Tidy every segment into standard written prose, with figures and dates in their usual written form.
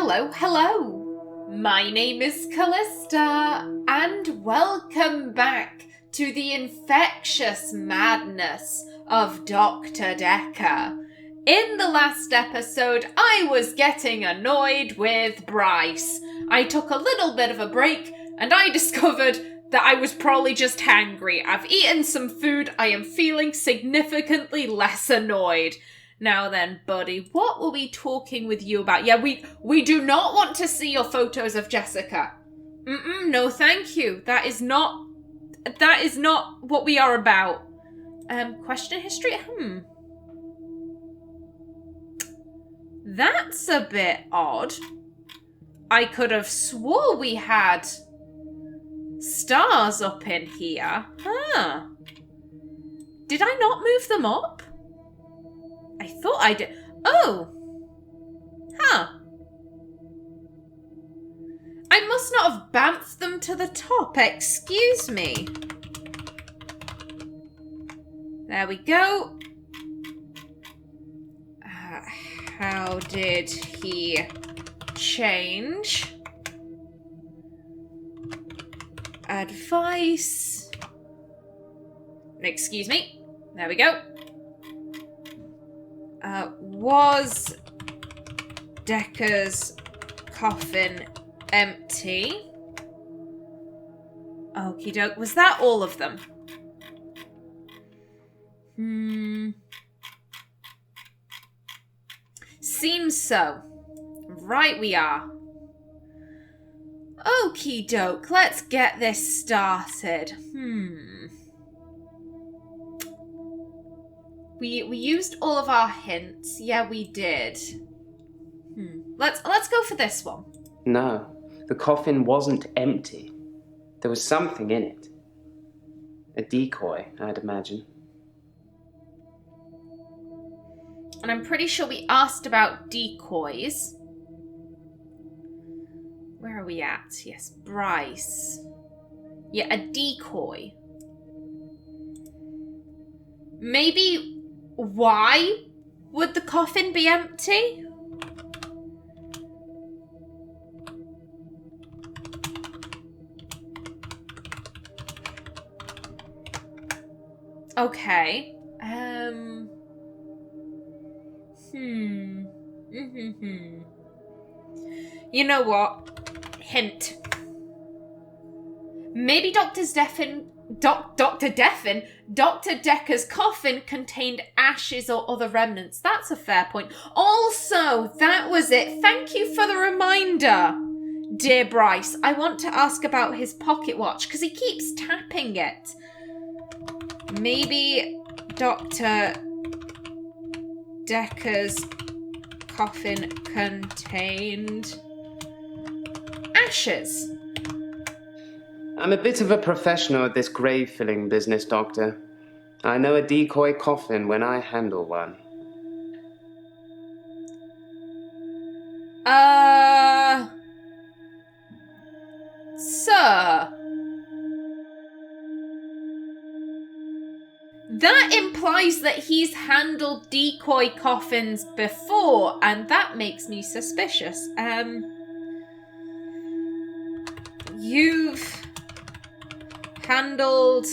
Hello, hello! My name is Callista, and welcome back to the infectious madness of Dr. Dekker. In the last episode, I was getting annoyed with Bryce. I took a little bit of a break, and I discovered that I was probably just hangry. I've eaten some food, I am feeling significantly less annoyed. Now then, buddy, what were we talking with you about? Yeah, we do not want to see your photos of Jessica. No thank you. That is not what we are about. Question history? That's a bit odd. I could have swore we had stars up in here. Did I not move them up? I thought I did. Oh. I must not have bounced them to the top. Excuse me. There we go. How did he change? Advice. Excuse me. There we go. Was Dekker's coffin empty? Okie doke. Was that all of them? Seems so. Right we are. Okie doke. Let's get this started. We used all of our hints. Yeah, we did. Let's go for this one. No, the coffin wasn't empty. There was something in it. A decoy, I'd imagine. And I'm pretty sure we asked about decoys. Where are we at? Yes, Bryce. Yeah, a decoy. Maybe... Why would the coffin be empty? Okay. You know what? Hint. Maybe Dr. Dekker's coffin contained ashes or other remnants. That's a fair point. Also, that was it. Thank you for the reminder, dear Bryce. I want to ask about his pocket watch because he keeps tapping it. Maybe Dr. Dekker's coffin contained ashes. I'm a bit of a professional at this grave-filling business, Doctor. I know a decoy coffin when I handle one. Sir. That implies that he's handled decoy coffins before, and that makes me suspicious. You've handled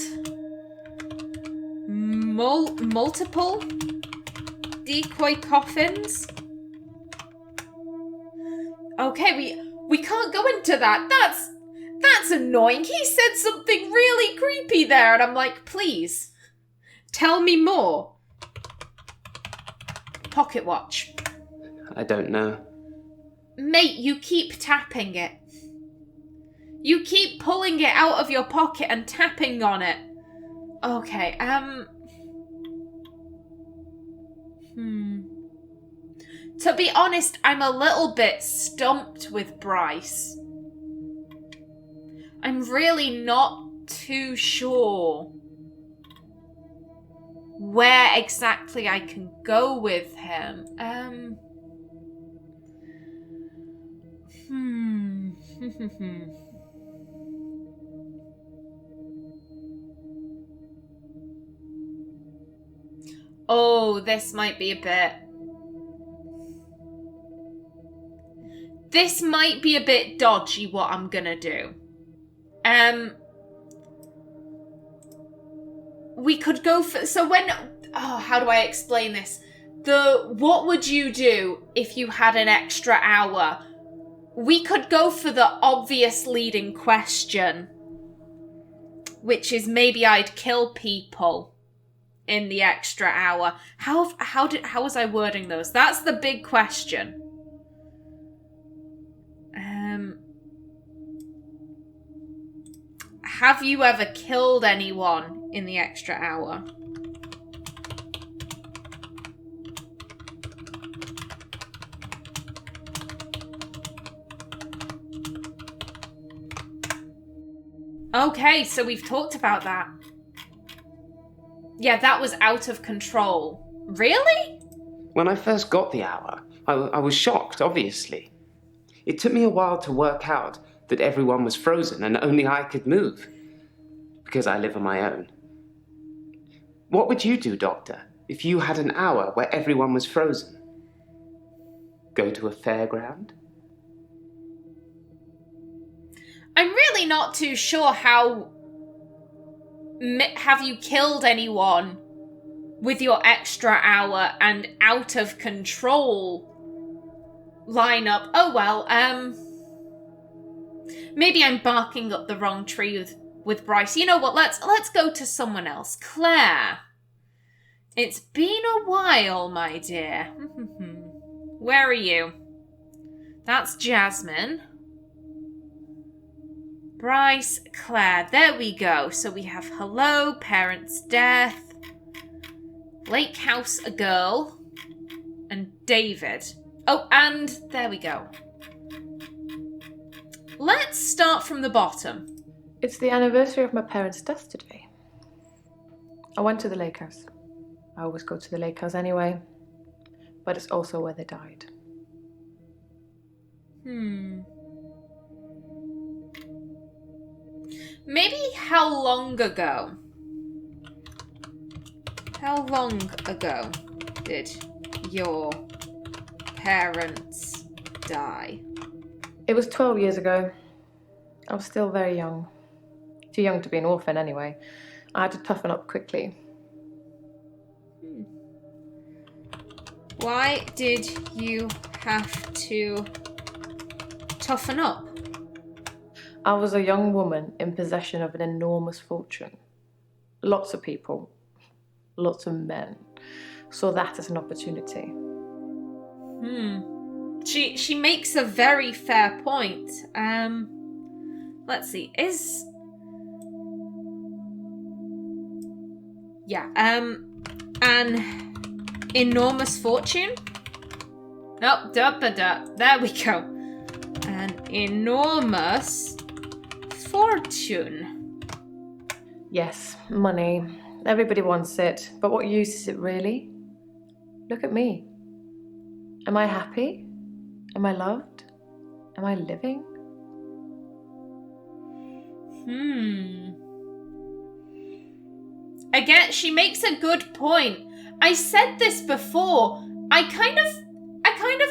multiple decoy coffins? Okay, we can't go into that. That's annoying. He said something really creepy there, and I'm like, please, tell me more. Pocket watch. I don't know. Mate, you keep tapping it. You keep pulling it out of your pocket and tapping on it. Okay, To be honest, I'm a little bit stumped with Bryce. I'm really not too sure where exactly I can go with him. Oh, this might be a bit... this might be a bit dodgy, what I'm gonna do. We could go for... So when... Oh, how do I explain this? What would you do if you had an extra hour? We could go for the obvious leading question, which is maybe I'd kill people in the extra hour. How was I wording those? That's the big question. Have you ever killed anyone in the extra hour? Okay, so we've talked about that. Yeah, that was out of control. Really? When I first got the hour, I was shocked, obviously. It took me a while to work out that everyone was frozen and only I could move, because I live on my own. What would you do, Doctor, if you had an hour where everyone was frozen? Go to a fairground? I'm really not too sure how... Have you killed anyone with your extra hour and out of control lineup? Oh well, maybe I'm barking up the wrong tree with Bryce. You know what, let's go to someone else. Claire. It's been a while, my dear. Where are you? That's Jasmine. Bryce, Claire, there we go. So we have hello, parents' death, Lake House, a girl, and David. Oh, and there we go. Let's start from the bottom. It's the anniversary of my parents' death today. I went to the lake house. I always go to the lake house anyway, but it's also where they died. Maybe how long ago? How long ago did your parents die? It was 12 years ago. I was still very young. Too young to be an orphan anyway. I had to toughen up quickly. Why did you have to toughen up? I was a young woman in possession of an enormous fortune. Lots of people, lots of men, saw that as an opportunity. She makes a very fair point. Let's see, an enormous fortune? Oh, there we go. An enormous fortune. Yes, money. Everybody wants it, but what use is it really? Look at me. Am I happy? Am I loved? Am I living? Again, she makes a good point. I said this before. I kind of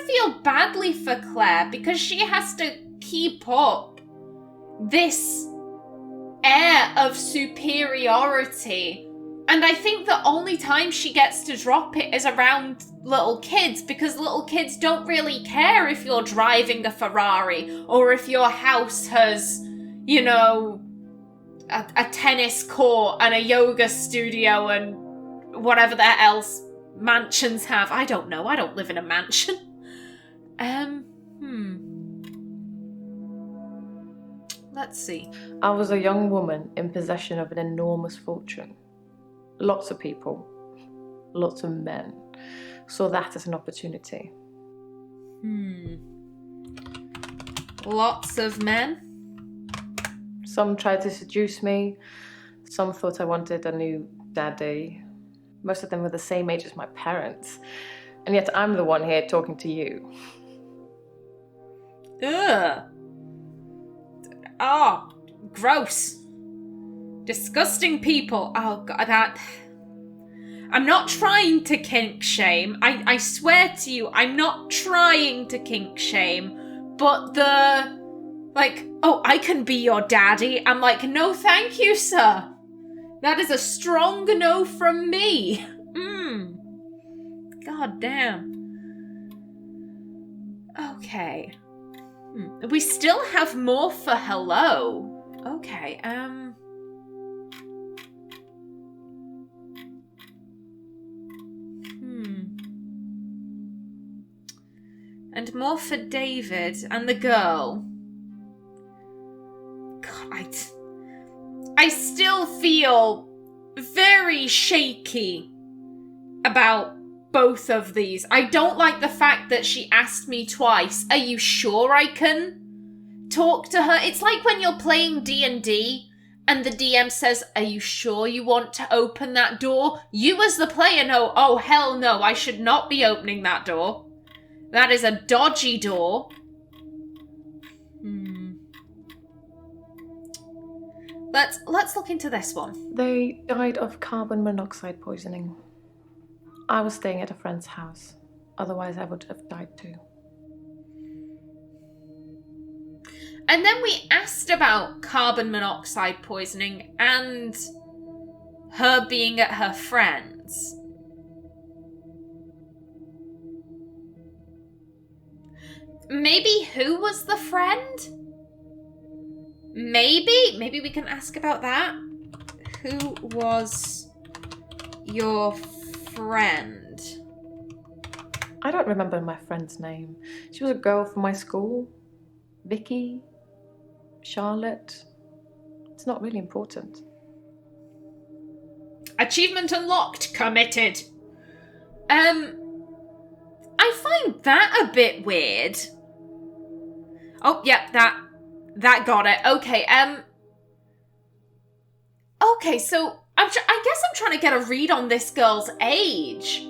feel badly for Claire because she has to keep up this air of superiority. And I think the only time she gets to drop it is around little kids, because little kids don't really care if you're driving a Ferrari or if your house has, you know, a tennis court and a yoga studio and whatever the else mansions have. I don't know. I don't live in a mansion. Let's see. I was a young woman in possession of an enormous fortune. Lots of people, lots of men, saw that as an opportunity. Lots of men? Some tried to seduce me. Some thought I wanted a new daddy. Most of them were the same age as my parents. And yet I'm the one here talking to you. Ugh. Oh, gross. Disgusting people. Oh, God, that... I'm not trying to kink shame. I swear to you, I'm not trying to kink shame. but oh, I can be your daddy. I'm like, no thank you, sir. That is a strong no from me. God damn. Okay. We still have more for hello. Okay, And more for David and the girl. God, I still feel very shaky about both of these. I don't like the fact that she asked me twice, are you sure I can talk to her? It's like when you're playing D&D and the DM says, are you sure you want to open that door? You as the player know, oh hell no, I should not be opening that door. That is a dodgy door. Let's look into this one. They died of carbon monoxide poisoning. I was staying at a friend's house. Otherwise, I would have died too. And then we asked about carbon monoxide poisoning and her being at her friend's. Maybe who was the friend? Maybe we can ask about that. Who was your friend? I don't remember my friend's name. She was a girl from my school. Vicky, Charlotte. It's not really important. Achievement unlocked. Committed. I find that a bit weird. Oh, yep, that got it. Okay, okay, so I guess I'm trying to get a read on this girl's age.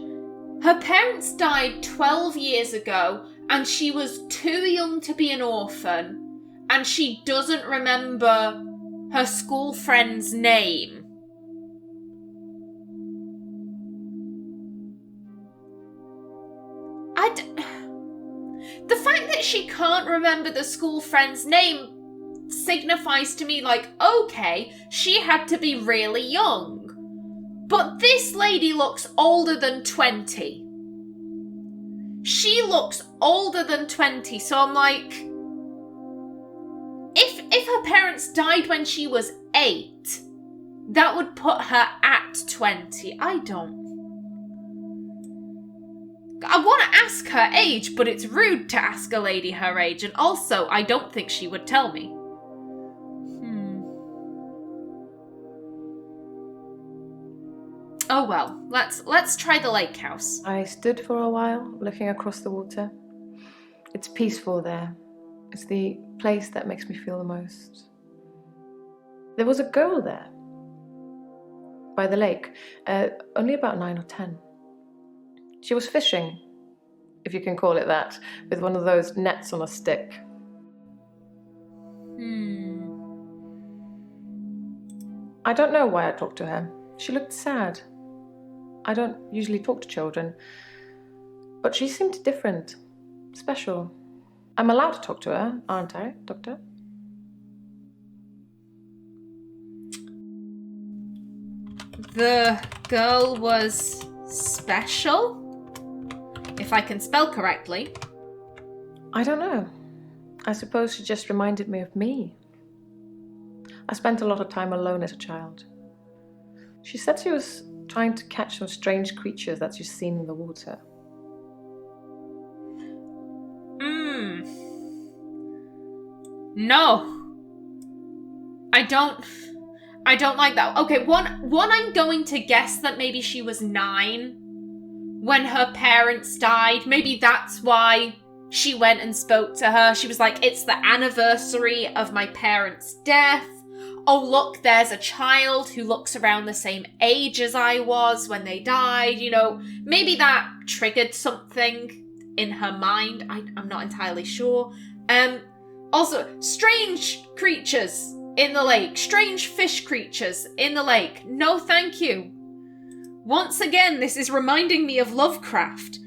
Her parents died 12 years ago, and she was too young to be an orphan, and she doesn't remember her school friend's name. The fact that she can't remember the school friend's name signifies to me, like, okay, she had to be really young. But this lady looks older than 20. She looks older than 20, so I'm like, if her parents died when she was 8, that would put her at 20. I want to ask her age, but it's rude to ask a lady her age, and also, I don't think she would tell me. Oh well, let's try the lake house. I stood for a while, looking across the water. It's peaceful there. It's the place that makes me feel the most. There was a girl there, by the lake, only about 9 or 10. She was fishing, if you can call it that, with one of those nets on a stick. I don't know why I talked to her. She looked sad. I don't usually talk to children, but she seemed different, special. I'm allowed to talk to her, aren't I, Doctor? The girl was special? If I can spell correctly. I don't know. I suppose she just reminded me of me. I spent a lot of time alone as a child. She said she was trying to catch some strange creatures that she's seen in the water. No. I don't like that. Okay, one I'm going to guess that maybe she was 9 when her parents died. Maybe that's why she went and spoke to her. She was like, it's the anniversary of my parents' death. Oh, look, there's a child who looks around the same age as I was when they died. You know, maybe that triggered something in her mind. I'm not entirely sure. Also, strange creatures in the lake. Strange fish creatures in the lake. No, thank you. Once again, this is reminding me of Lovecraft.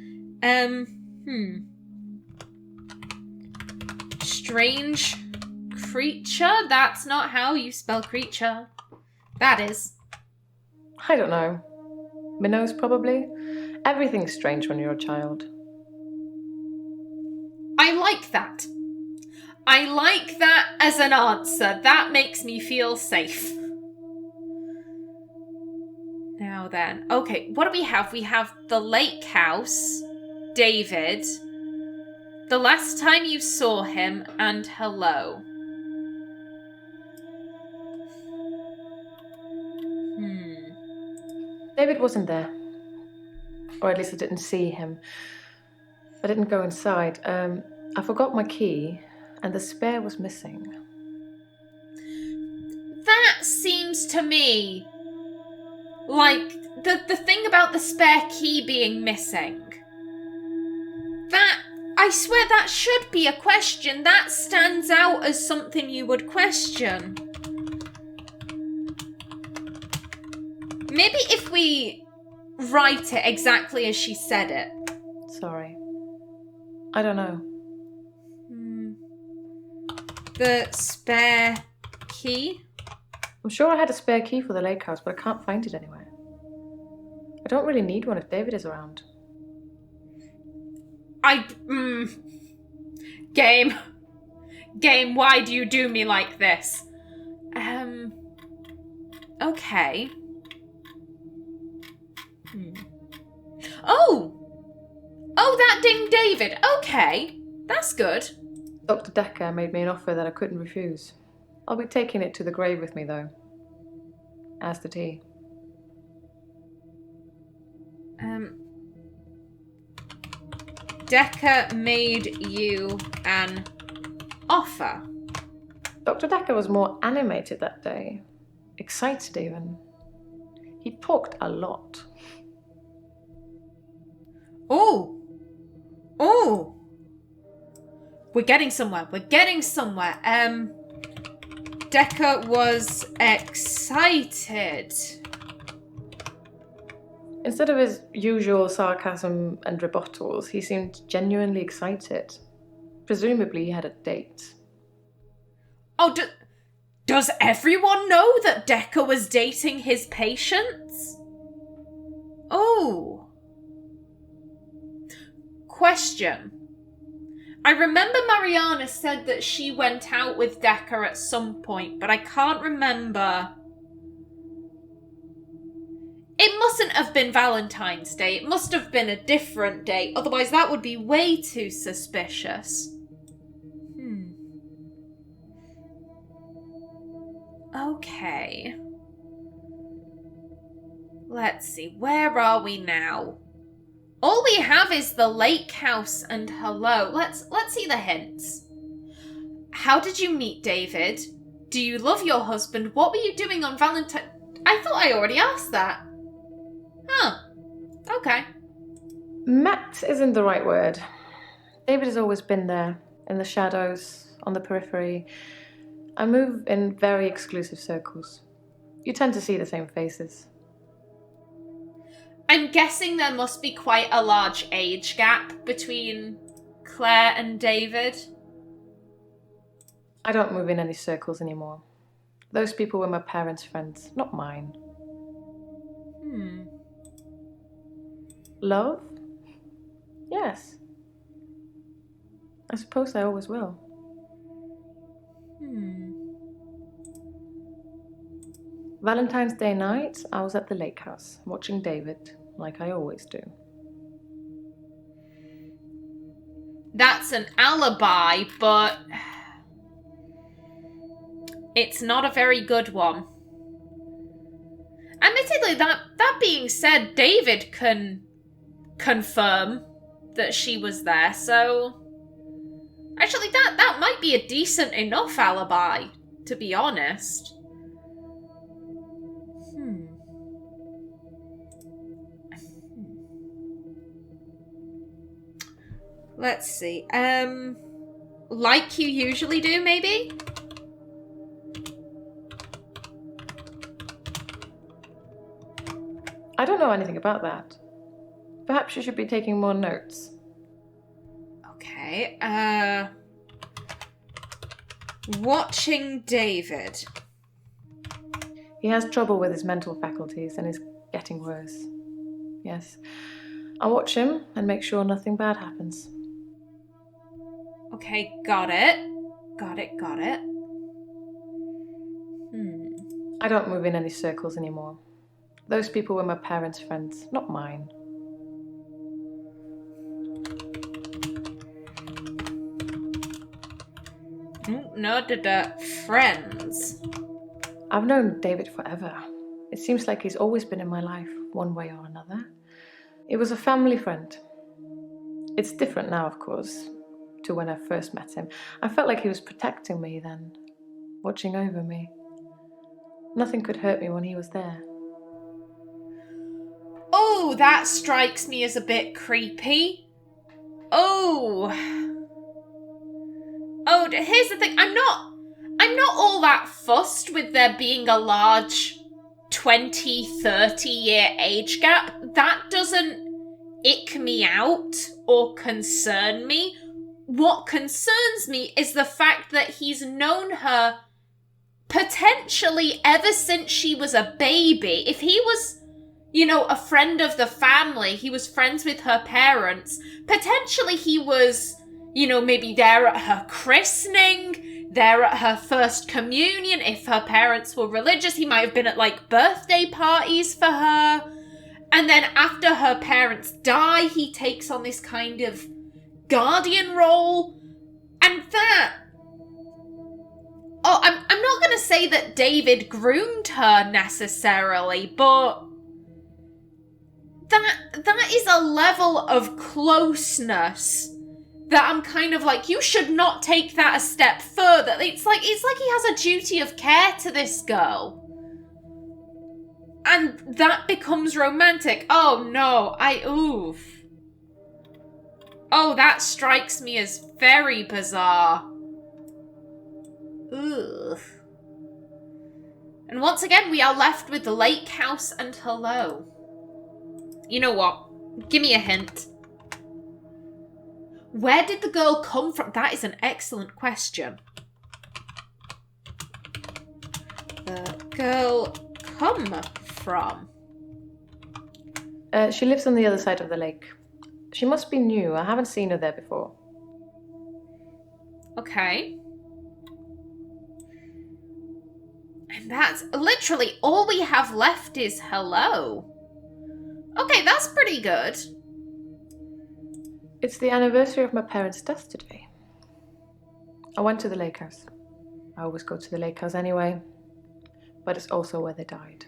strange creature? That's not how you spell creature. That is. I don't know. Minnows, probably. Everything's strange when you're a child. I like that. I like that as an answer. That makes me feel safe. Now then. Okay, what do we have? We have the lake house, David, the last time you saw him, and hello. David wasn't there. Or at least I didn't see him. I didn't go inside. I forgot my key, and the spare was missing. That seems to me like the thing about the spare key being missing. That, I swear that should be a question. That stands out as something you would question. Maybe if we write it exactly as she said it. Sorry. I don't know. The spare key? I'm sure I had a spare key for the lake house, but I can't find it anywhere. I don't really need one if David is around. Game, why do you do me like this? Okay. Oh, that dinged David. Okay, that's good. Dr. Dekker made me an offer that I couldn't refuse. I'll be taking it to the grave with me, though. As did he. Dekker made you an offer. Dr. Dekker was more animated that day. Excited, even. He talked a lot. Oh! We're getting somewhere. Dekker was excited. Instead of his usual sarcasm and rebuttals, he seemed genuinely excited. Presumably he had a date. Oh, does everyone know that Dekker was dating his patients? Oh. Question. I remember Mariana said that she went out with Dekker at some point, but I can't remember. It mustn't have been Valentine's Day. It must have been a different day. Otherwise, that would be way too suspicious. Okay. Let's see. Where are we now? All we have is the lake house and hello. Let's see the hints. How did you meet David? Do you love your husband? What were you doing on Valentine? I thought I already asked that. Huh. Okay. Met isn't the right word. David has always been there, in the shadows, on the periphery. I move in very exclusive circles. You tend to see the same faces. I'm guessing there must be quite a large age gap between Claire and David. I don't move in any circles anymore. Those people were my parents' friends, not mine. Love? Yes. I suppose I always will. Valentine's Day night, I was at the lake house, watching David, like I always do. That's an alibi, but it's not a very good one. Admittedly, that being said, David can confirm that she was there, so actually that might be a decent enough alibi, to be honest. Let's see. Like you usually do, maybe? I don't know anything about that. Perhaps you should be taking more notes. Okay, Watching David. He has trouble with his mental faculties and is getting worse. Yes. I'll watch him and make sure nothing bad happens. Okay, got it. Got it. I don't move in any circles anymore. Those people were my parents' friends, not mine. No, friends. I've known David forever. It seems like he's always been in my life, one way or another. He was a family friend. It's different now, of course, to when I first met him. I felt like he was protecting me then, watching over me. Nothing could hurt me when he was there. Oh, that strikes me as a bit creepy. Oh, here's the thing. I'm not all that fussed with there being a large 20, 30-year age gap. That doesn't ick me out or concern me. What concerns me is the fact that he's known her potentially ever since she was a baby. If he was, a friend of the family, he was friends with her parents, potentially he was, maybe there at her christening, there at her first communion. If her parents were religious, he might have been at birthday parties for her. And then after her parents die, he takes on this kind of guardian role. And that... Oh, I'm not going to say that David groomed her necessarily, but that is a level of closeness that I'm kind of like, you should not take that a step further. It's like he has a duty of care to this girl. And that becomes romantic. Oh no, oof. Oh, that strikes me as very bizarre. Ugh. And once again, we are left with the lake house and hello. You know what? Give me a hint. Where did the girl come from? That is an excellent question. The girl come from? She lives on the other side of the lake. She must be new. I haven't seen her there before. Okay. And that's literally all we have left is hello. Okay, that's pretty good. It's the anniversary of my parents' death today. I went to the lake house. I always go to the lake house anyway, but it's also where they died.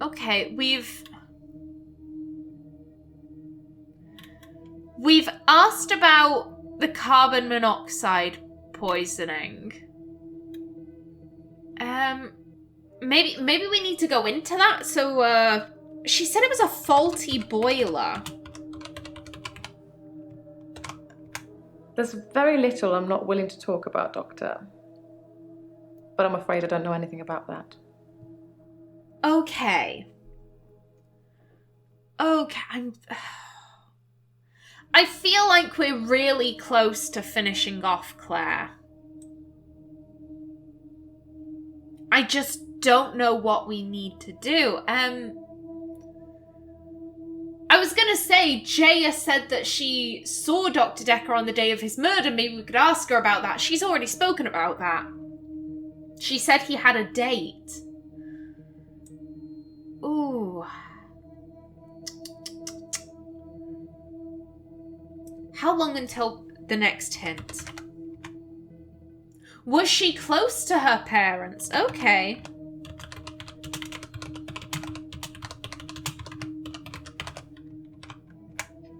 Okay, we've asked about the carbon monoxide poisoning. Maybe we need to go into that. So, she said it was a faulty boiler. There's very little I'm not willing to talk about, Doctor. But I'm afraid I don't know anything about that. Okay. I feel like we're really close to finishing off Claire. I just don't know what we need to do. I was gonna say, Jaya said that she saw Dr. Dekker on the day of his murder. Maybe we could ask her about that. She's already spoken about that. She said he had a date. Ooh. How long until the next hint? Was she close to her parents? Okay.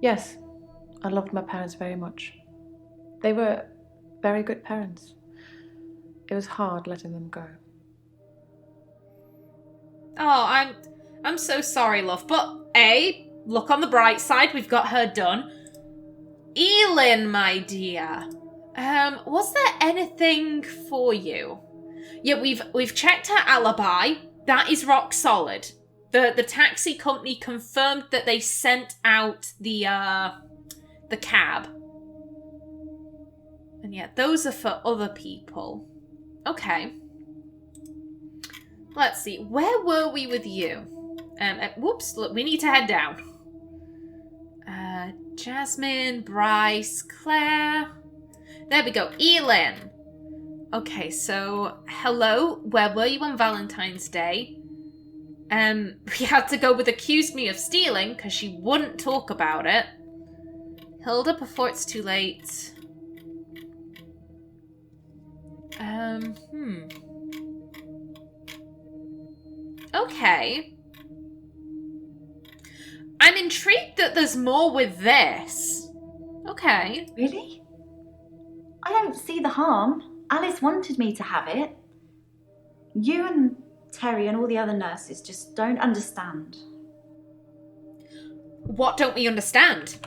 Yes, I loved my parents very much. They were very good parents. It was hard letting them go. Oh, I'm so sorry, love. But look on the bright side, we've got her done. Elin, my dear. Was there anything for you? Yeah, we've checked her alibi. That is rock solid. The taxi company confirmed that they sent out the cab. And yet those are for other people. Okay. Let's see. Where were we with you? Whoops, look, we need to head down. Jasmine, Bryce, Claire. There we go. Elin. Okay, so, hello. Where were you on Valentine's Day? We had to go with accused me of stealing, because she wouldn't talk about it. Hilda, before it's too late. Okay. I'm intrigued that there's more with this. Okay. Really? I don't see the harm. Alice wanted me to have it. You and Terry and all the other nurses just don't understand. What don't we understand?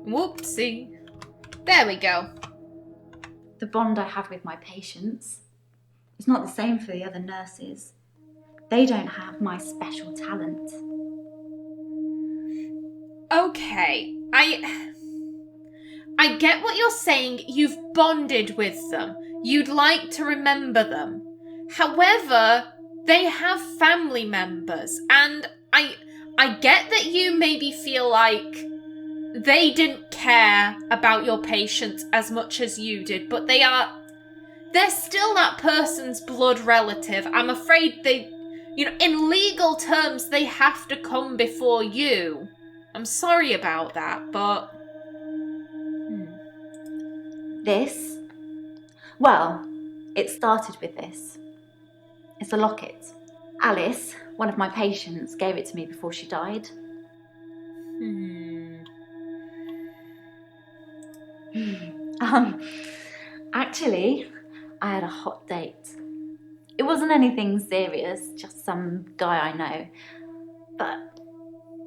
Whoopsie. There we go. The bond I have with my patients is not the same for the other nurses. They don't have my special talent. Okay, I get what you're saying. You've bonded with them. You'd like to remember them. However, they have family members, and I get that you maybe feel like they didn't care about your patients as much as you did, but they're still that person's blood relative. I'm afraid they, in legal terms, they have to come before you. I'm sorry about that, but... This? Well, it started with this. It's a locket. Alice, one of my patients, gave it to me before she died. Actually, I had a hot date. It wasn't anything serious, just some guy I know. But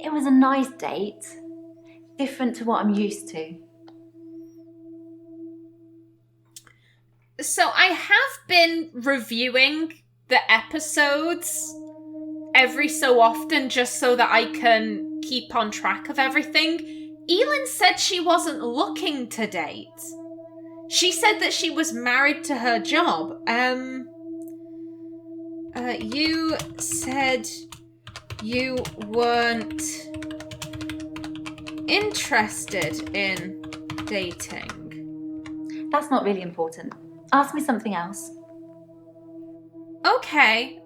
it was a nice date, different to what I'm used to. So I have been reviewing the episodes every so often just so that I can keep on track of everything. Elin said she wasn't looking to date. She said that she was married to her job. You said you weren't interested in dating. That's not really important. Ask me something else. Okay.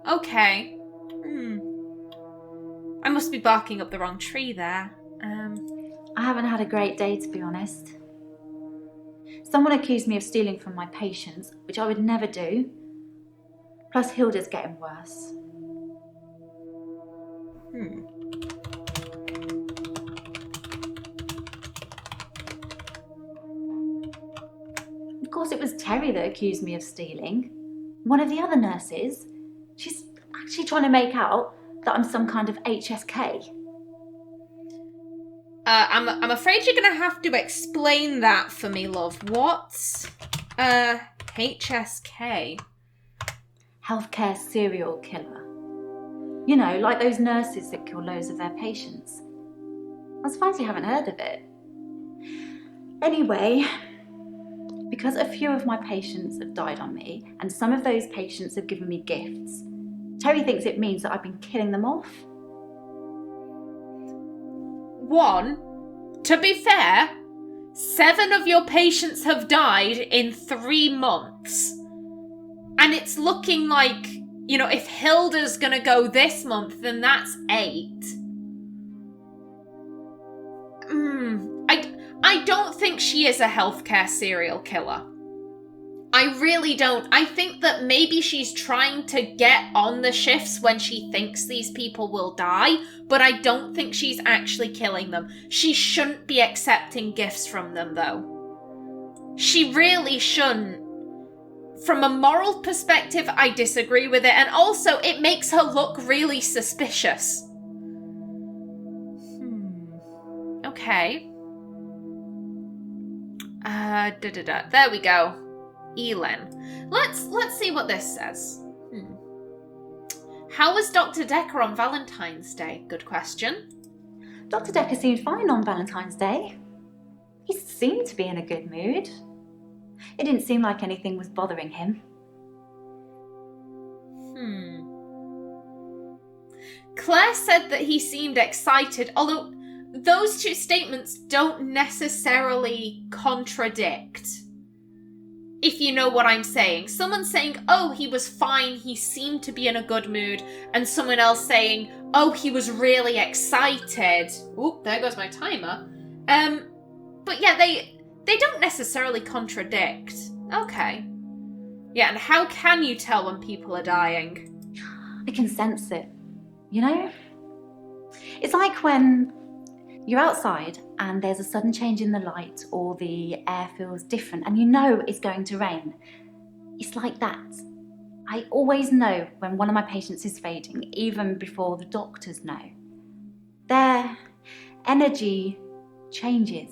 I must be barking up the wrong tree there. I haven't had a great day, to be honest. Someone accused me of stealing from my patients, which I would never do. Plus, Hilda's getting worse. Of course, it was Terry that accused me of stealing. One of the other nurses. She's actually trying to make out that I'm some kind of HSK. I'm afraid you're gonna have to explain that for me, love. What's HSK? Healthcare serial killer. You know, like those nurses that kill loads of their patients. I'm surprised you haven't heard of it. Anyway, because a few of my patients have died on me, and some of those patients have given me gifts, Terry thinks it means that I've been killing them off. To be fair, 7 of your patients have died in 3 months. And it's looking like, if Hilda's gonna go this month, then that's 8. I don't think she is a healthcare serial killer. I really don't. I think that maybe she's trying to get on the shifts when she thinks these people will die, but I don't think she's actually killing them. She shouldn't be accepting gifts from them, though. She really shouldn't. From a moral perspective, I disagree with it, and also it makes her look really suspicious. Okay. There we go. Elin. Let's see what this says. How was Dr. Dekker on Valentine's Day? Good question. Dr. Dekker seemed fine on Valentine's Day. He seemed to be in a good mood. It didn't seem like anything was bothering him. Claire said that he seemed excited, although those two statements don't necessarily contradict. If you know what I'm saying. Someone saying, oh, he was fine, he seemed to be in a good mood, and someone else saying, oh, he was really excited. Oop, there goes my timer. But yeah, they don't necessarily contradict. Okay. Yeah, and how can you tell when people are dying? I can sense it, you know? It's like when you're outside and there's a sudden change in the light or the air feels different and you know it's going to rain. It's like that. I always know when one of my patients is fading, even before the doctors know. Their energy changes.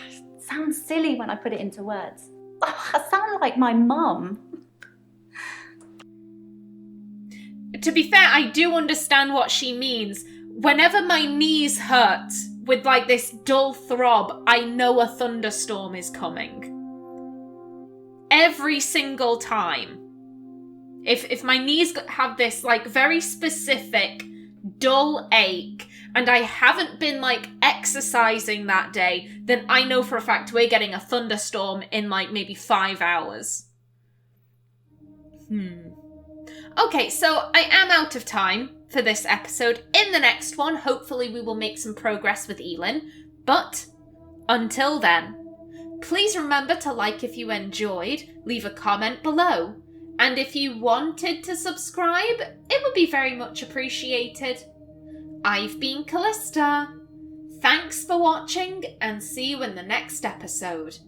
It sounds silly when I put it into words. I sound like my mum. To be fair, I do understand what she means. Whenever my knees hurt with like this dull throb, I know a thunderstorm is coming. Every single time. If my knees have this like very specific dull ache and I haven't been like exercising that day, then I know for a fact we're getting a thunderstorm in like maybe 5 hours. Okay, so I am out of time for this episode. In the next one, hopefully we will make some progress with Elin. But until then, please remember to like if you enjoyed, leave a comment below. And if you wanted to subscribe, it would be very much appreciated. I've been Kallista. Thanks for watching and see you in the next episode.